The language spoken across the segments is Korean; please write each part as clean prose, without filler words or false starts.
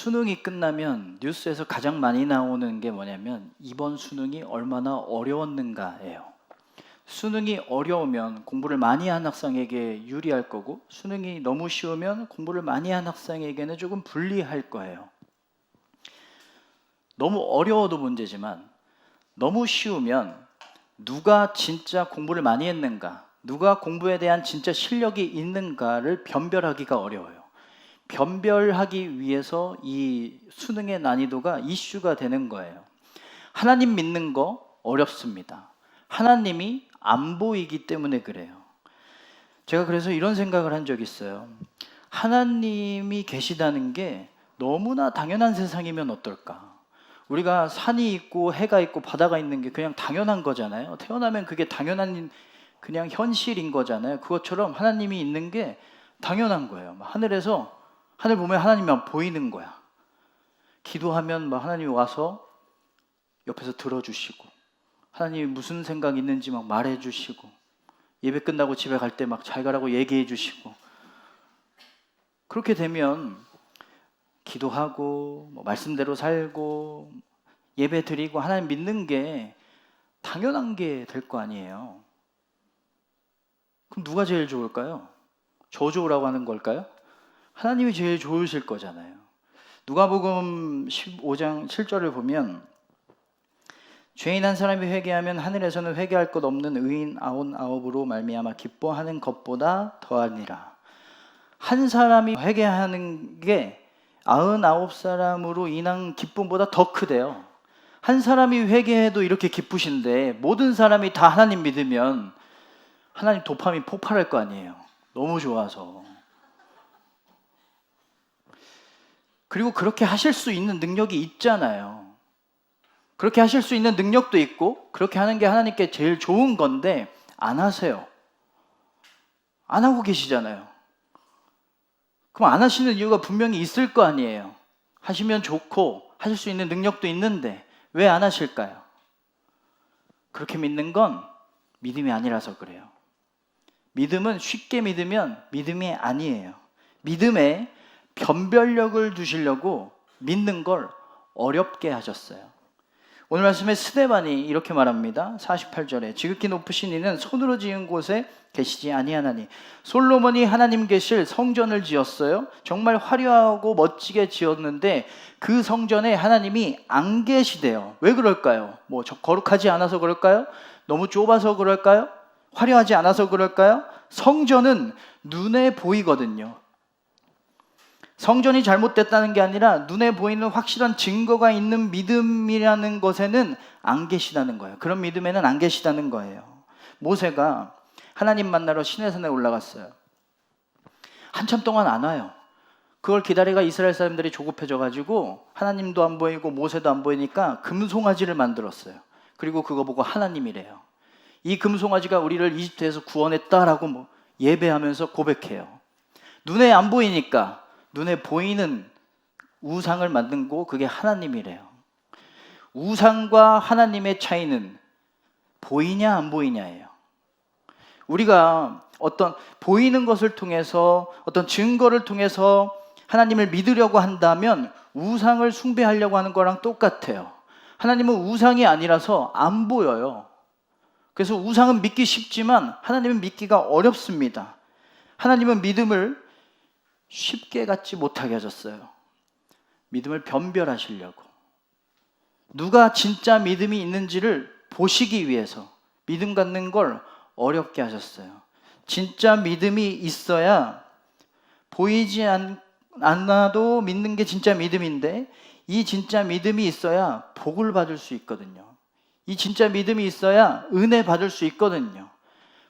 수능이 끝나면 뉴스에서 가장 많이 나오는 게 뭐냐면 이번 수능이 얼마나 어려웠는가예요. 수능이 어려우면 공부를 많이 한 학생에게 유리할 거고, 수능이 너무 쉬우면 공부를 많이 한 학생에게는 조금 불리할 거예요. 너무 어려워도 문제지만 너무 쉬우면 누가 진짜 공부를 많이 했는가, 누가 공부에 대한 진짜 실력이 있는가를 변별하기가 어려워요. 변별하기 위해서 이 수능의 난이도가 이슈가 되는 거예요. 하나님 믿는 거 어렵습니다. 하나님이 안 보이기 때문에 그래요. 제가 그래서 이런 생각을 한 적이 있어요. 하나님이 계시다는 게 너무나 당연한 세상이면 어떨까? 우리가 산이 있고 해가 있고 바다가 있는 게 그냥 당연한 거잖아요. 태어나면 그게 당연한 그냥 현실인 거잖아요. 그것처럼 하나님이 있는 게 당연한 거예요. 하늘에서 하늘 보면 하나님이 보이는 거야. 기도하면 하나님이 와서 옆에서 들어주시고, 하나님이 무슨 생각이 있는지 말해주시고, 예배 끝나고 집에 갈 때 잘 가라고 얘기해 주시고, 그렇게 되면 기도하고 말씀대로 살고 예배 드리고 하나님 믿는 게 당연한 게 될 거 아니에요. 그럼 누가 제일 좋을까요? 저 좋으라고 하는 걸까요? 하나님이 제일 좋으실 거잖아요. 누가복음 15장 7절을 보면 죄인 한 사람이 회개하면 하늘에서는 회개할 것 없는 의인 99으로 말미암아 기뻐하는 것보다 더하니라. 한 사람이 회개하는 게 99사람으로 인한 기쁨보다 더 크대요. 한 사람이 회개해도 이렇게 기쁘신데 모든 사람이 다 하나님 믿으면 하나님 도파민 폭발할 거 아니에요. 너무 좋아서. 그리고 그렇게 하실 수 있는 능력이 있잖아요. 그렇게 하실 수 있는 능력도 있고 그렇게 하는 게 하나님께 제일 좋은 건데 안 하세요. 안 하고 계시잖아요. 그럼 안 하시는 이유가 분명히 있을 거 아니에요. 하시면 좋고 하실 수 있는 능력도 있는데 왜 안 하실까요? 그렇게 믿는 건 믿음이 아니라서 그래요. 믿음은 쉽게 믿으면 믿음이 아니에요. 믿음에 변별력을 두시려고 믿는 걸 어렵게 하셨어요. 오늘 말씀에 스데반이 이렇게 말합니다. 48절에 지극히 높으신 이는 손으로 지은 곳에 계시지 아니하나니 솔로몬이 하나님 계실 성전을 지었어요. 정말 화려하고 멋지게 지었는데 그 성전에 하나님이 안 계시대요. 왜 그럴까요? 거룩하지 않아서 그럴까요? 너무 좁아서 그럴까요? 화려하지 않아서 그럴까요? 성전은 눈에 보이거든요. 성전이 잘못됐다는 게 아니라 눈에 보이는 확실한 증거가 있는 믿음이라는 것에는 안 계시다는 거예요. 그런 믿음에는 안 계시다는 거예요. 모세가 하나님 만나러 시내산에 올라갔어요. 한참 동안 안 와요. 그걸 기다리가 이스라엘 사람들이 조급해져가지고 하나님도 안 보이고 모세도 안 보이니까 금송아지를 만들었어요. 그리고 그거 보고 하나님이래요. 이 금송아지가 우리를 이집트에서 구원했다라고 예배하면서 고백해요. 눈에 안 보이니까 눈에 보이는 우상을 만들고 그게 하나님이래요. 우상과 하나님의 차이는 보이냐 안 보이냐예요. 우리가 어떤 보이는 것을 통해서 어떤 증거를 통해서 하나님을 믿으려고 한다면 우상을 숭배하려고 하는 거랑 똑같아요. 하나님은 우상이 아니라서 안 보여요. 그래서 우상은 믿기 쉽지만 하나님은 믿기가 어렵습니다. 하나님은 믿음을 쉽게 갖지 못하게 하셨어요. 믿음을 변별하시려고. 누가 진짜 믿음이 있는지를 보시기 위해서 믿음 갖는 걸 어렵게 하셨어요. 진짜 믿음이 있어야 보이지 않아도 믿는 게 진짜 믿음인데 이 진짜 믿음이 있어야 복을 받을 수 있거든요. 이 진짜 믿음이 있어야 은혜 받을 수 있거든요.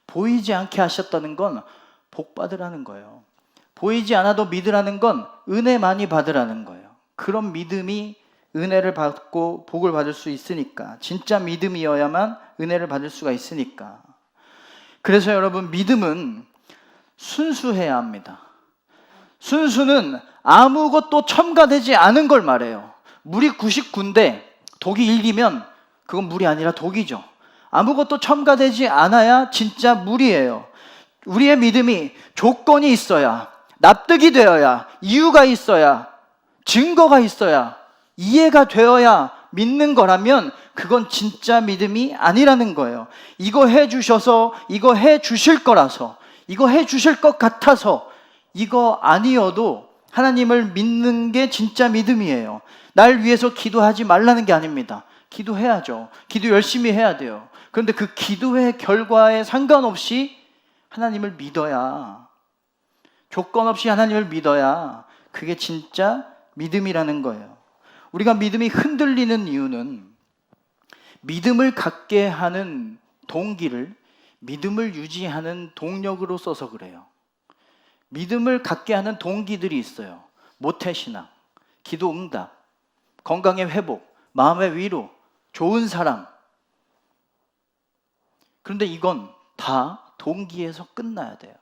보이지 않게 하셨다는 건 복 받으라는 거예요. 보이지 않아도 믿으라는 건 은혜 많이 받으라는 거예요. 그런 믿음이 은혜를 받고 복을 받을 수 있으니까. 진짜 믿음이어야만 은혜를 받을 수가 있으니까. 그래서 여러분, 믿음은 순수해야 합니다. 순수는 아무것도 첨가되지 않은 걸 말해요. 물이 99인데 독이 1이면 그건 물이 아니라 독이죠. 아무것도 첨가되지 않아야 진짜 물이에요. 우리의 믿음이 조건이 있어야, 납득이 되어야, 이유가 있어야 증거가 있어야, 이해가 되어야 믿는 거라면 그건 진짜 믿음이 아니라는 거예요. 이거 해 주셔서, 이거 해 주실 거라서, 이거 해 주실 것 같아서, 이거 아니어도 하나님을 믿는 게 진짜 믿음이에요. 날 위해서 기도하지 말라는 게 아닙니다. 기도해야죠. 기도 열심히 해야 돼요. 그런데 그 기도의 결과에 상관없이 하나님을 믿어야, 조건 없이 하나님을 믿어야 그게 진짜 믿음이라는 거예요. 우리가 믿음이 흔들리는 이유는 믿음을 갖게 하는 동기를 믿음을 유지하는 동력으로 써서 그래요. 믿음을 갖게 하는 동기들이 있어요. 모태신앙, 기도 응답, 건강의 회복, 마음의 위로, 좋은 사람. 그런데 이건 다 동기에서 끝나야 돼요.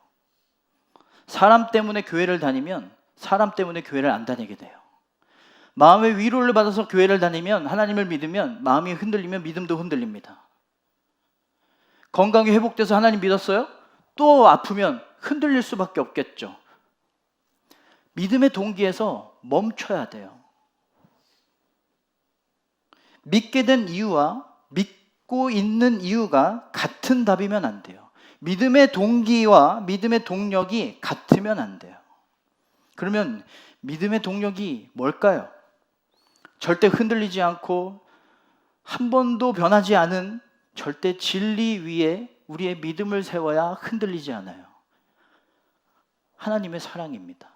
사람 때문에 교회를 다니면 사람 때문에 교회를 안 다니게 돼요. 마음의 위로를 받아서 교회를 다니면, 하나님을 믿으면 마음이 흔들리면 믿음도 흔들립니다. 건강이 회복돼서 하나님 믿었어요? 또 아프면 흔들릴 수밖에 없겠죠. 믿음의 동기에서 멈춰야 돼요. 믿게 된 이유와 믿고 있는 이유가 같은 답이면 안 돼요. 믿음의 동기와 믿음의 동력이 같으면 안 돼요. 그러면 믿음의 동력이 뭘까요? 절대 흔들리지 않고 한 번도 변하지 않은 절대 진리 위에 우리의 믿음을 세워야 흔들리지 않아요. 하나님의 사랑입니다.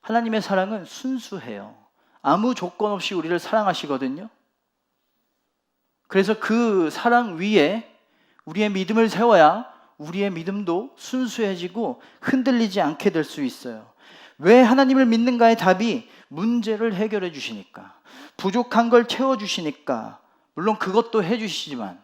하나님의 사랑은 순수해요. 아무 조건 없이 우리를 사랑하시거든요. 그래서 그 사랑 위에 우리의 믿음을 세워야 우리의 믿음도 순수해지고 흔들리지 않게 될 수 있어요. 왜 하나님을 믿는가의 답이 문제를 해결해 주시니까, 부족한 걸 채워 주시니까, 물론 그것도 해 주시지만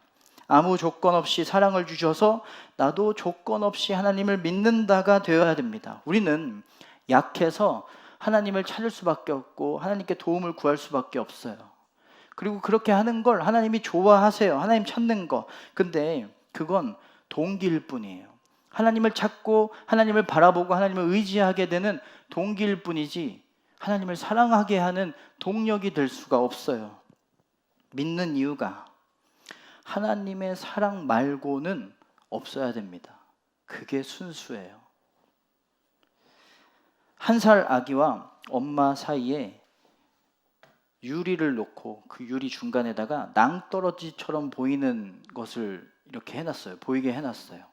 아무 조건 없이 사랑을 주셔서 나도 조건 없이 하나님을 믿는다가 되어야 됩니다. 우리는 약해서 하나님을 찾을 수밖에 없고 하나님께 도움을 구할 수밖에 없어요. 그리고 그렇게 하는 걸 하나님이 좋아하세요. 하나님 찾는 거. 근데 그건 동기일 뿐이에요. 하나님을 찾고 하나님을 바라보고 하나님을 의지하게 되는 동기일 뿐이지 하나님을 사랑하게 하는 동력이 될 수가 없어요. 믿는 이유가 하나님의 사랑 말고는 없어야 됩니다. 그게 순수해요. 1살 아기와 엄마 사이에 유리를 놓고 그 유리 중간에다가 낭떠러지처럼 보이는 것을 이렇게 해놨어요. 보이게 해놨어요.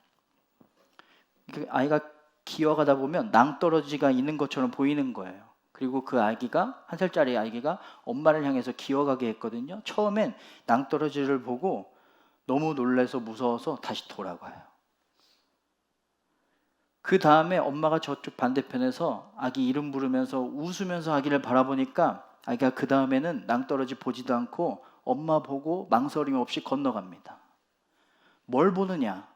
아이가 기어가다 보면 낭떠러지가 있는 것처럼 보이는 거예요. 그리고 그 아기가, 1살짜리 아기가 엄마를 향해서 기어가게 했거든요. 처음엔 낭떠러지를 보고 너무 놀라서 무서워서 다시 돌아가요. 그 다음에 엄마가 저쪽 반대편에서 아기 이름 부르면서 웃으면서 아기를 바라보니까 아기가 그 다음에는 낭떠러지 보지도 않고 엄마 보고 망설임 없이 건너갑니다. 뭘 보느냐?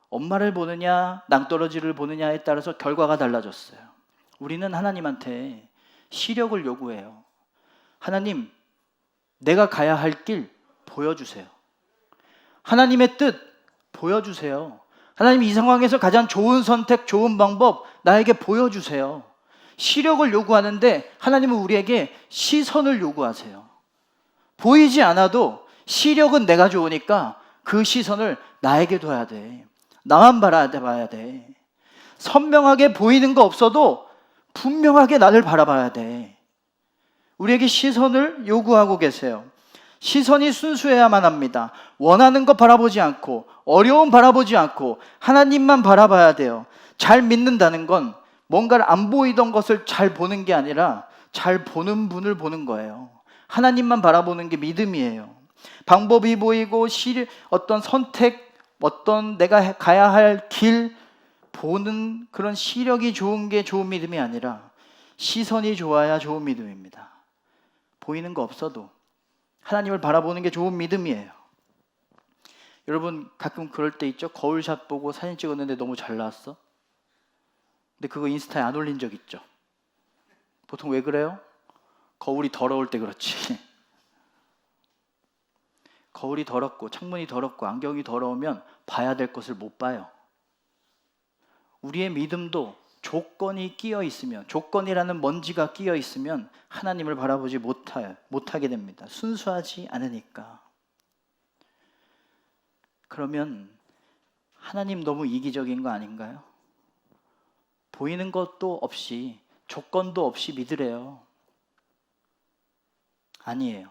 엄마를 보느냐, 낭떠러지를 보느냐에 따라서 결과가 달라졌어요. 우리는 하나님한테 시력을 요구해요. 하나님, 내가 가야 할 길 보여주세요. 하나님의 뜻 보여주세요. 하나님, 이 상황에서 가장 좋은 선택, 좋은 방법 나에게 보여주세요. 시력을 요구하는데 하나님은 우리에게 시선을 요구하세요. 보이지 않아도 시력은 내가 좋으니까 그 시선을 나에게 둬야 돼. 나만 바라봐야 돼. 선명하게 보이는 거 없어도 분명하게 나를 바라봐야 돼. 우리에게 시선을 요구하고 계세요. 시선이 순수해야만 합니다. 원하는 거 바라보지 않고 어려움 바라보지 않고 하나님만 바라봐야 돼요. 잘 믿는다는 건 뭔가를 안 보이던 것을 잘 보는 게 아니라 잘 보는 분을 보는 거예요. 하나님만 바라보는 게 믿음이에요. 방법이 보이고 어떤 선택, 어떤 내가 가야 할 길 보는 그런 시력이 좋은 게 좋은 믿음이 아니라 시선이 좋아야 좋은 믿음입니다. 보이는 거 없어도 하나님을 바라보는 게 좋은 믿음이에요. 여러분 가끔 그럴 때 있죠? 거울샷 보고 사진 찍었는데 너무 잘 나왔어? 근데 그거 인스타에 안 올린 적 있죠? 보통 왜 그래요? 거울이 더러울 때 그렇지. 거울이 더럽고 창문이 더럽고 안경이 더러우면 봐야 될 것을 못 봐요. 우리의 믿음도 조건이 끼어 있으면, 조건이라는 먼지가 끼어 있으면 하나님을 바라보지 못하게 됩니다. 순수하지 않으니까. 그러면 하나님 너무 이기적인 거 아닌가요? 보이는 것도 없이, 조건도 없이 믿으래요. 아니에요.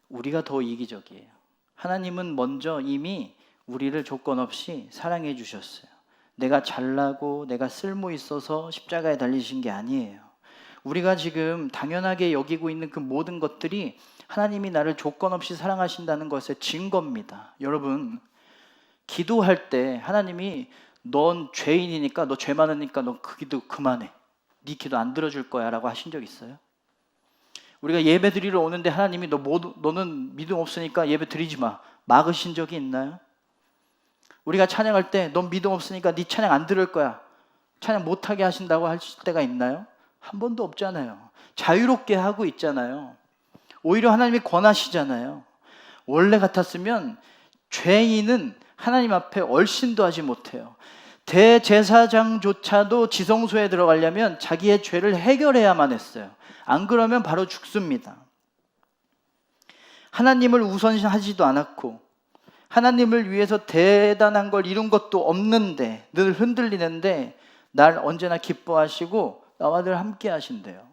우리가 더 이기적이에요. 하나님은 먼저 이미 우리를 조건 없이 사랑해 주셨어요. 내가 잘나고 내가 쓸모 있어서 십자가에 달리신 게 아니에요. 우리가 지금 당연하게 여기고 있는 그 모든 것들이 하나님이 나를 조건 없이 사랑하신다는 것의 증거입니다. 여러분, 기도할 때 하나님이 넌 죄인이니까, 너 죄 많으니까 너 그 기도 그만해, 네 기도 안 들어줄 거야 라고 하신 적 있어요? 우리가 예배 드리러 오는데 하나님이 너는 믿음 없으니까 예배 드리지 마, 막으신 적이 있나요? 우리가 찬양할 때 넌 믿음 없으니까 네 찬양 안 들을 거야, 찬양 못하게 하신다고 하실 때가 있나요? 한 번도 없잖아요. 자유롭게 하고 있잖아요. 오히려 하나님이 권하시잖아요. 원래 같았으면 죄인은 하나님 앞에 얼씬도 하지 못해요. 대제사장조차도 지성소에 들어가려면 자기의 죄를 해결해야만 했어요. 안 그러면 바로 죽습니다. 하나님을 우선시하지도 않았고 하나님을 위해서 대단한 걸 이룬 것도 없는데, 늘 흔들리는데 날 언제나 기뻐하시고 나와 늘 함께 하신대요.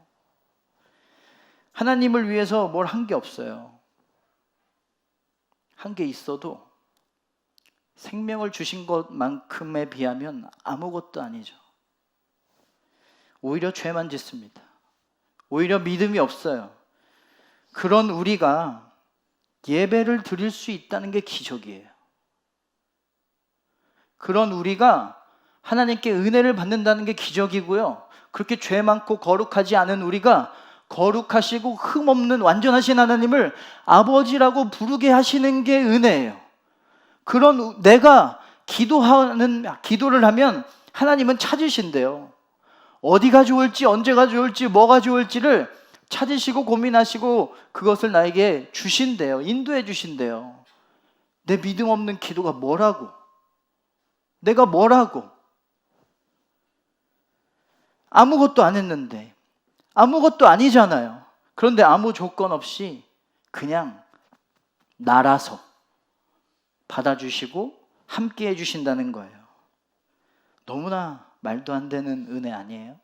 하나님을 위해서 뭘 한 게 없어요. 한 게 있어도 생명을 주신 것만큼에 비하면 아무것도 아니죠. 오히려 죄만 짓습니다. 오히려 믿음이 없어요. 그런 우리가 예배를 드릴 수 있다는 게 기적이에요. 그런 우리가 하나님께 은혜를 받는다는 게 기적이고요. 그렇게 죄 많고 거룩하지 않은 우리가 거룩하시고 흠없는 완전하신 하나님을 아버지라고 부르게 하시는 게 은혜예요. 그런 내가 기도를 하면 하나님은 찾으신대요. 어디가 좋을지, 언제가 좋을지, 뭐가 좋을지를 찾으시고 고민하시고 그것을 나에게 주신대요. 인도해 주신대요. 내 믿음 없는 기도가 뭐라고? 내가 뭐라고? 아무것도 안 했는데, 아무것도 아니잖아요. 그런데 아무 조건 없이 그냥 날아서 받아주시고 함께 해주신다는 거예요. 너무나 말도 안 되는 은혜 아니에요?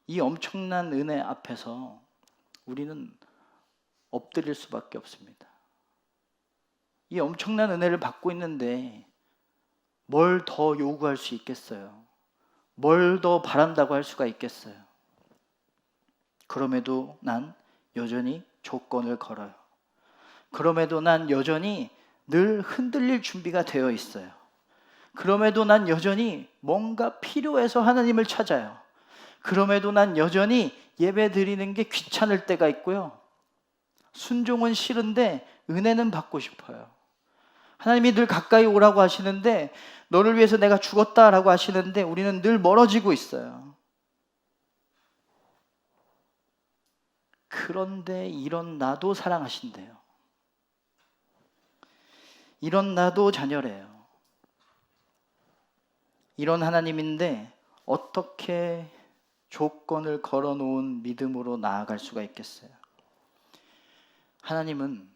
이 엄청난 은혜 앞에서 우리는 엎드릴 수밖에 없습니다. 이 엄청난 은혜를 받고 있는데 뭘 더 요구할 수 있겠어요? 뭘 더 바란다고 할 수가 있겠어요? 그럼에도 난 여전히 조건을 걸어요. 그럼에도 난 여전히 늘 흔들릴 준비가 되어 있어요. 그럼에도 난 여전히 뭔가 필요해서 하나님을 찾아요. 그럼에도 난 여전히 예배 드리는 게 귀찮을 때가 있고요. 순종은 싫은데 은혜는 받고 싶어요. 하나님이 늘 가까이 오라고 하시는데, 너를 위해서 내가 죽었다라고 하시는데 우리는 늘 멀어지고 있어요. 그런데 이런 나도 사랑하신대요. 이런 나도 자녀래요. 이런 하나님인데 어떻게 조건을 걸어놓은 믿음으로 나아갈 수가 있겠어요? 하나님은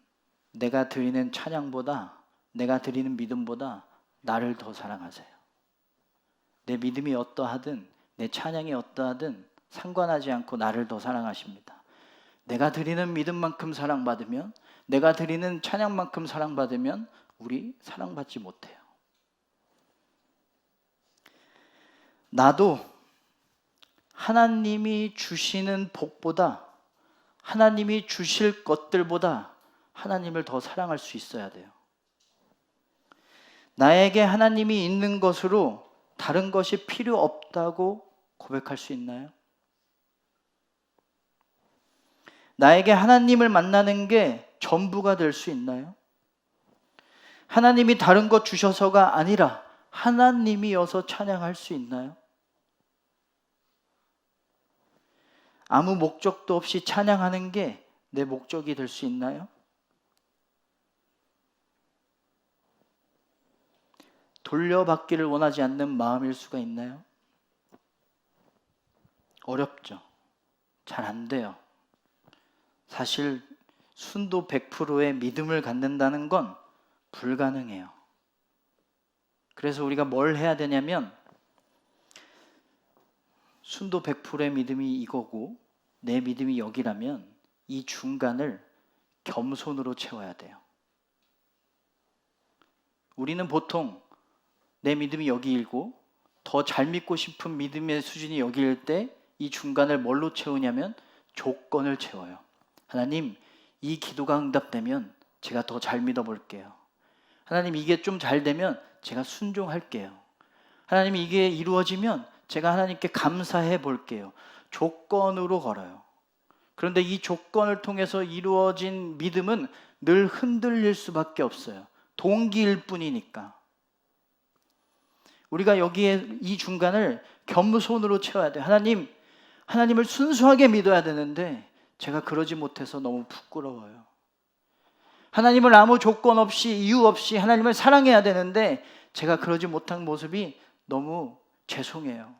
내가 드리는 찬양보다, 내가 드리는 믿음보다 나를 더 사랑하세요. 내 믿음이 어떠하든 내 찬양이 어떠하든 상관하지 않고 나를 더 사랑하십니다. 내가 드리는 믿음만큼 사랑받으면, 내가 드리는 찬양만큼 사랑받으면 우리 사랑받지 못해요. 나도 하나님이 주시는 복보다, 하나님이 주실 것들보다 하나님을 더 사랑할 수 있어야 돼요. 나에게 하나님이 있는 것으로 다른 것이 필요 없다고 고백할 수 있나요? 나에게 하나님을 만나는 게 전부가 될 수 있나요? 하나님이 다른 것 주셔서가 아니라 하나님이어서 찬양할 수 있나요? 아무 목적도 없이 찬양하는 게 내 목적이 될 수 있나요? 돌려받기를 원하지 않는 마음일 수가 있나요? 어렵죠. 잘 안 돼요. 사실 순도 100%의 믿음을 갖는다는 건 불가능해요. 그래서 우리가 뭘 해야 되냐면 순도 100%의 믿음이 이거고 내 믿음이 여기라면 이 중간을 겸손으로 채워야 돼요. 우리는 보통 내 믿음이 여기이고 더 잘 믿고 싶은 믿음의 수준이 여기일 때 이 중간을 뭘로 채우냐면 조건을 채워요. 하나님, 이 기도가 응답되면 제가 더 잘 믿어볼게요. 하나님, 이게 좀 잘 되면 제가 순종할게요. 하나님, 이게 이루어지면 제가 하나님께 감사해 볼게요. 조건으로 걸어요. 그런데 이 조건을 통해서 이루어진 믿음은 늘 흔들릴 수밖에 없어요. 동기일 뿐이니까. 우리가 여기에 이 중간을 겸손으로 채워야 돼요. 하나님을 순수하게 믿어야 되는데 제가 그러지 못해서 너무 부끄러워요. 하나님을 아무 조건 없이 이유 없이 하나님을 사랑해야 되는데 제가 그러지 못한 모습이 너무 죄송해요.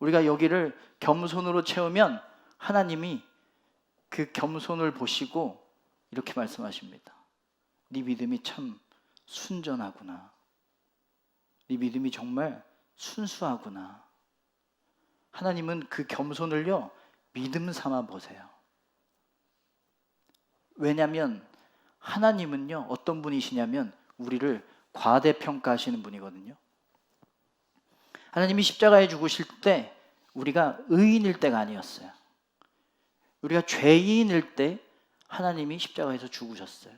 우리가 여기를 겸손으로 채우면 하나님이 그 겸손을 보시고 이렇게 말씀하십니다. 네 믿음이 참 순전하구나. 네 믿음이 정말 순수하구나. 하나님은 그 겸손을요 믿음 삼아 보세요. 왜냐하면 하나님은요 어떤 분이시냐면 우리를 과대평가하시는 분이거든요. 하나님이 십자가에 죽으실 때 우리가 의인일 때가 아니었어요. 우리가 죄인일 때 하나님이 십자가에서 죽으셨어요.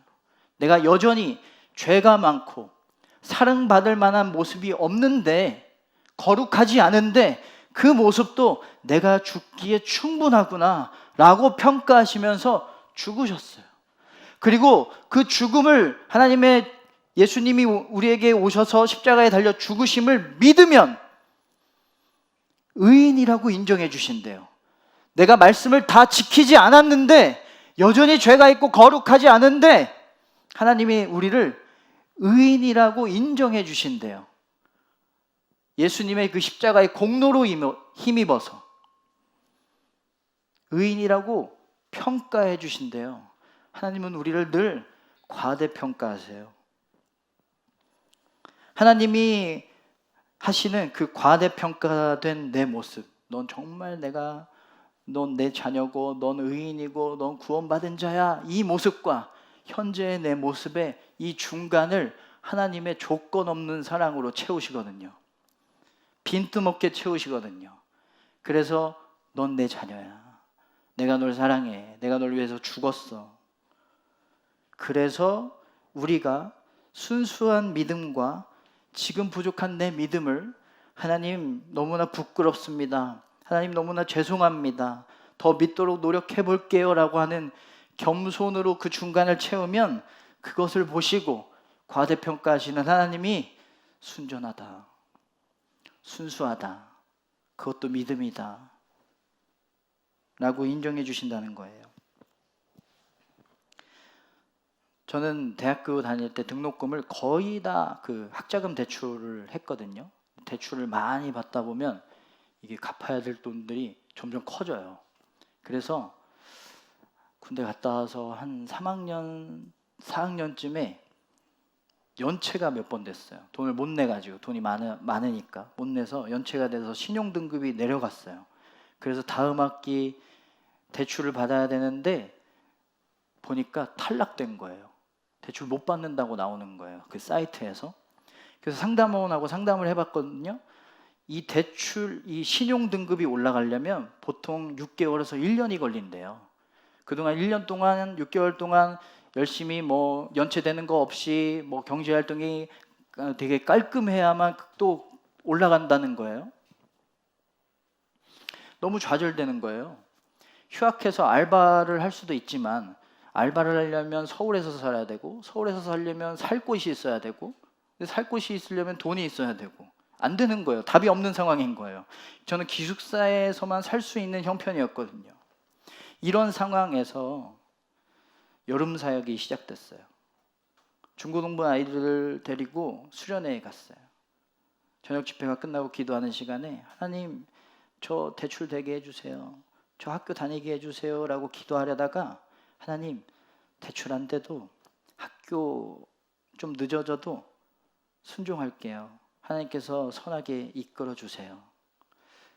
내가 여전히 죄가 많고 사랑받을 만한 모습이 없는데, 거룩하지 않은데 그 모습도 내가 죽기에 충분하구나 라고 평가하시면서 죽으셨어요. 그리고 그 죽음을 예수님이 우리에게 오셔서 십자가에 달려 죽으심을 믿으면 의인이라고 인정해 주신대요. 내가 말씀을 다 지키지 않았는데, 여전히 죄가 있고 거룩하지 않은데 하나님이 우리를 의인이라고 인정해 주신대요. 예수님의 그 십자가의 공로로 힘입어서 의인이라고 평가해 주신대요. 하나님은 우리를 늘 과대평가하세요. 하나님이 하시는 그 과대평가된 내 모습, 넌 정말 넌 내 자녀고, 넌 의인이고, 넌 구원받은 자야, 이 모습과 현재의 내 모습의 이 중간을 하나님의 조건 없는 사랑으로 채우시거든요. 빈틈없게 채우시거든요. 그래서 넌 내 자녀야. 내가 널 사랑해. 내가 널 위해서 죽었어. 그래서 우리가 순수한 믿음과 지금 부족한 내 믿음을 하나님 너무나 부끄럽습니다. 하나님 너무나 죄송합니다. 더 믿도록 노력해 볼게요 라고 하는 겸손으로 그 중간을 채우면 그것을 보시고 과대평가하시는 하나님이 순전하다, 순수하다, 그것도 믿음이다 라고 인정해 주신다는 거예요. 저는 대학교 다닐 때 등록금을 거의 다 그 학자금 대출을 했거든요. 대출을 많이 받다 보면 이게 갚아야 될 돈들이 점점 커져요. 그래서 군대 갔다 와서 한 3학년, 4학년쯤에 연체가 몇 번 됐어요. 돈을 못 내가지고, 돈이 많으니까 못 내서 연체가 돼서 신용등급이 내려갔어요. 그래서 다음 학기 대출을 받아야 되는데 보니까 탈락된 거예요. 대출 못 받는다고 나오는 거예요. 그 사이트에서. 그래서 상담원하고 상담을 해봤거든요. 이 신용 등급이 올라가려면 보통 6개월에서 1년이 걸린대요. 그동안 1년 동안, 6개월 동안 열심히 연체되는 거 없이 경제 활동이 되게 깔끔해야만 또 올라간다는 거예요. 너무 좌절되는 거예요. 휴학해서 알바를 할 수도 있지만 알바를 하려면 서울에서 살아야 되고, 서울에서 살려면 살 곳이 있어야 되고, 살 곳이 있으려면 돈이 있어야 되고, 안 되는 거예요. 답이 없는 상황인 거예요. 저는 기숙사에서만 살 수 있는 형편이었거든요. 이런 상황에서 여름 사역이 시작됐어요. 중고등부 아이들을 데리고 수련회에 갔어요. 저녁 집회가 끝나고 기도하는 시간에 하나님 저 대출 되게 해주세요. 저 학교 다니게 해주세요 라고 기도하려다가 하나님 대출 안 돼도 학교 좀 늦어져도 순종할게요. 하나님께서 선하게 이끌어 주세요.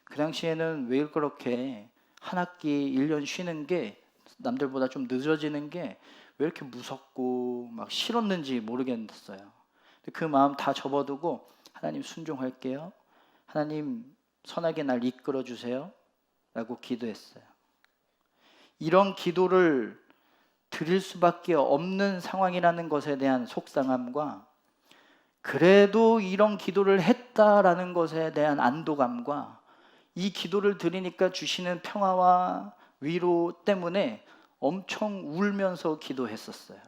그 당시에는 왜 그렇게 한 학기 1년 쉬는 게 남들보다 좀 늦어지는 게 왜 이렇게 무섭고 막 싫었는지 모르겠어요. 그 마음 다 접어두고 하나님 순종할게요. 하나님 선하게 날 이끌어 주세요. 라고 기도했어요. 이런 기도를 드릴 수밖에 없는 상황이라는 것에 대한 속상함과 그래도 이런 기도를 했다라는 것에 대한 안도감과 이 기도를 드리니까 주시는 평화와 위로 때문에 엄청 울면서 기도했었어요.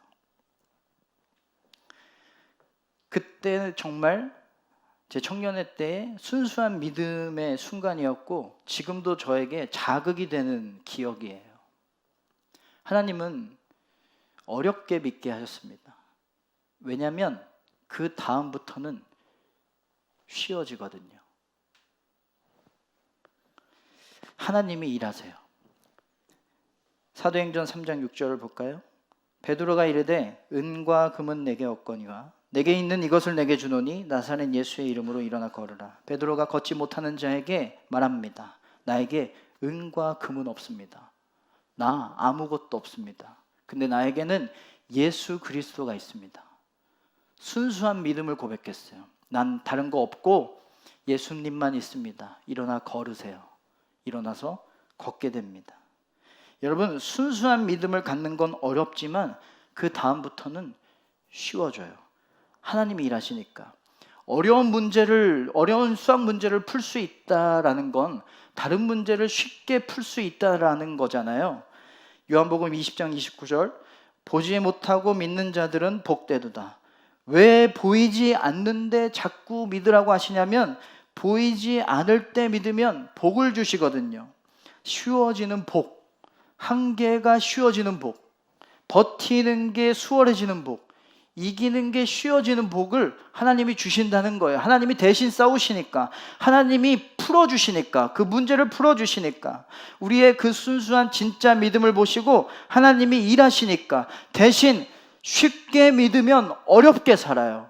그때 정말 제 청년회 때의 순수한 믿음의 순간이었고 지금도 저에게 자극이 되는 기억이에요. 하나님은 어렵게 믿게 하셨습니다. 왜냐하면 그 다음부터는 쉬워지거든요. 하나님이 일하세요. 사도행전 3장 6절을 볼까요? 베드로가 이르되 은과 금은 내게 없거니와 내게 있는 이것을 내게 주노니 나사렛 예수의 이름으로 일어나 걸으라. 베드로가 걷지 못하는 자에게 말합니다. 나에게 은과 금은 없습니다. 나 아무것도 없습니다. 근데 나에게는 예수 그리스도가 있습니다. 순수한 믿음을 고백했어요. 난 다른 거 없고 예수님만 있습니다. 일어나 걸으세요. 일어나서 걷게 됩니다. 여러분, 순수한 믿음을 갖는 건 어렵지만 그 다음부터는 쉬워져요. 하나님이 일하시니까. 어려운 수학 문제를 풀 수 있다라는 건 다른 문제를 쉽게 풀 수 있다라는 거잖아요. 요한복음 20장 29절 보지 못하고 믿는 자들은 복되도다. 왜 보이지 않는데 자꾸 믿으라고 하시냐면 보이지 않을 때 믿으면 복을 주시거든요. 쉬워지는 복, 한계가 쉬워지는 복, 버티는 게 수월해지는 복, 이기는 게 쉬워지는 복을 하나님이 주신다는 거예요. 하나님이 대신 싸우시니까, 하나님이 풀어주시니까, 그 문제를 풀어주시니까, 우리의 그 순수한 진짜 믿음을 보시고 하나님이 일하시니까 대신 쉽게 믿으면 어렵게 살아요.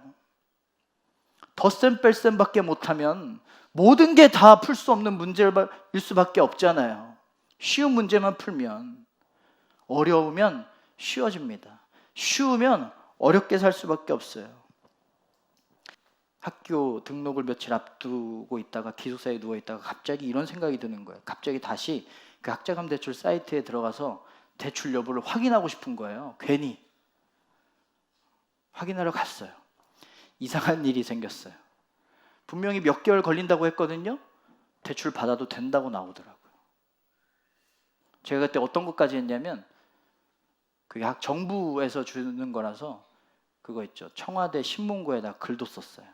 덧셈 뺄셈밖에 못하면 모든 게 다 풀 수 없는 문제일 수밖에 없잖아요. 쉬운 문제만 풀면, 어려우면 쉬워집니다. 쉬우면 어렵게 살 수밖에 없어요. 학교 등록을 며칠 앞두고 있다가 기숙사에 누워있다가 갑자기 이런 생각이 드는 거예요. 갑자기 다시 그 학자금 대출 사이트에 들어가서 대출 여부를 확인하고 싶은 거예요. 괜히 확인하러 갔어요. 이상한 일이 생겼어요. 분명히 몇 개월 걸린다고 했거든요. 대출 받아도 된다고 나오더라고요. 제가 그때 어떤 것까지 했냐면 그게 정부에서 주는 거라서 그거 있죠. 청와대 신문고에다 글도 썼어요.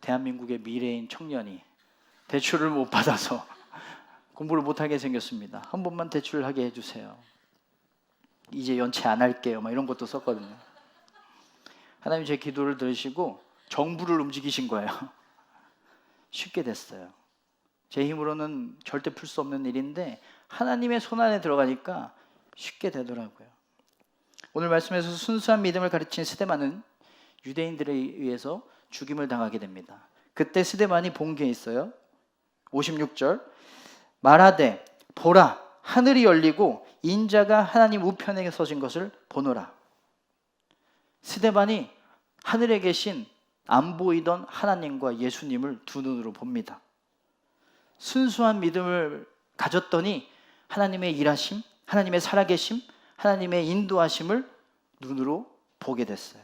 대한민국의 미래인 청년이 대출을 못 받아서 공부를 못하게 생겼습니다. 한 번만 대출하게 해주세요. 이제 연체 안 할게요. 막 이런 것도 썼거든요. 하나님 제 기도를 들으시고 정부를 움직이신 거예요. 쉽게 됐어요. 제 힘으로는 절대 풀 수 없는 일인데 하나님의 손 안에 들어가니까 쉽게 되더라고요. 오늘 말씀에서 순수한 믿음을 가르친 스데반은 유대인들에 의해서 죽임을 당하게 됩니다. 그때 스데반이 본 게 있어요. 56절 말하되 보라 하늘이 열리고 인자가 하나님 우편에 서신 것을 보노라. 스데반이 하늘에 계신 안 보이던 하나님과 예수님을 두 눈으로 봅니다. 순수한 믿음을 가졌더니 하나님의 일하심, 하나님의 살아계심, 하나님의 인도하심을 눈으로 보게 됐어요.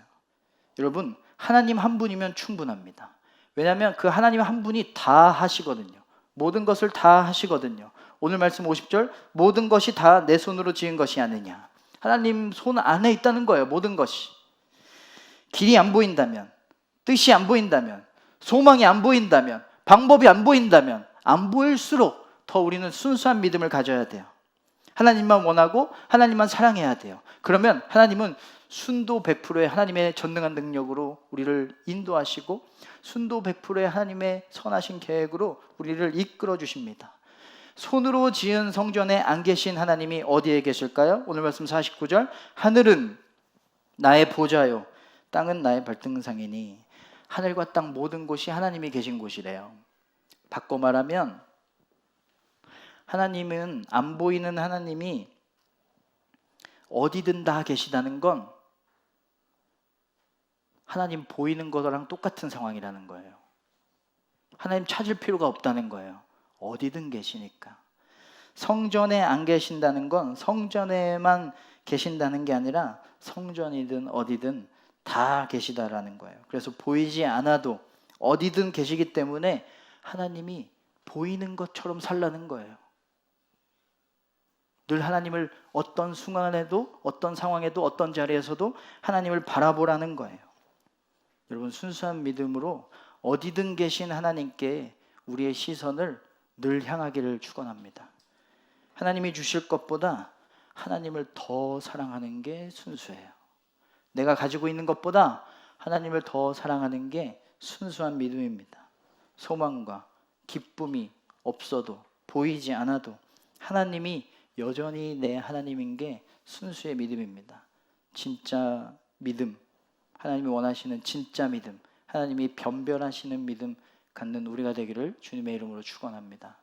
여러분, 하나님 한 분이면 충분합니다. 왜냐하면 그 하나님 한 분이 다 하시거든요. 모든 것을 다 하시거든요. 오늘 말씀 50절 모든 것이 다 내 손으로 지은 것이 아니냐. 하나님 손 안에 있다는 거예요. 모든 것이. 길이 안 보인다면, 뜻이 안 보인다면, 소망이 안 보인다면, 방법이 안 보인다면 안 보일수록 더 우리는 순수한 믿음을 가져야 돼요. 하나님만 원하고 하나님만 사랑해야 돼요. 그러면 하나님은 순도 100%의 하나님의 전능한 능력으로 우리를 인도하시고 순도 100%의 하나님의 선하신 계획으로 우리를 이끌어 주십니다. 손으로 지은 성전에 안 계신 하나님이 어디에 계실까요? 오늘 말씀 49절, 하늘은 나의 보좌요 땅은 나의 발등상이니. 하늘과 땅 모든 곳이 하나님이 계신 곳이래요. 바꿔 말하면 하나님은, 안 보이는 하나님이 어디든 다 계시다는 건 하나님 보이는 거랑 똑같은 상황이라는 거예요. 하나님 찾을 필요가 없다는 거예요. 어디든 계시니까. 성전에 안 계신다는 건 성전에만 계신다는 게 아니라 성전이든 어디든 다 계시다라는 거예요. 그래서 보이지 않아도 어디든 계시기 때문에 하나님이 보이는 것처럼 살라는 거예요. 늘 하나님을 어떤 순간에도, 어떤 상황에도, 어떤 자리에서도 하나님을 바라보라는 거예요. 여러분, 순수한 믿음으로 어디든 계신 하나님께 우리의 시선을 늘 향하기를 축원합니다. 하나님이 주실 것보다 하나님을 더 사랑하는 게 순수해요. 내가 가지고 있는 것보다 하나님을 더 사랑하는 게 순수한 믿음입니다. 소망과 기쁨이 없어도, 보이지 않아도 하나님이 여전히 내 하나님인 게 순수의 믿음입니다. 진짜 믿음, 하나님이 원하시는 진짜 믿음, 하나님이 변별하시는 믿음 갖는 우리가 되기를 주님의 이름으로 축원합니다.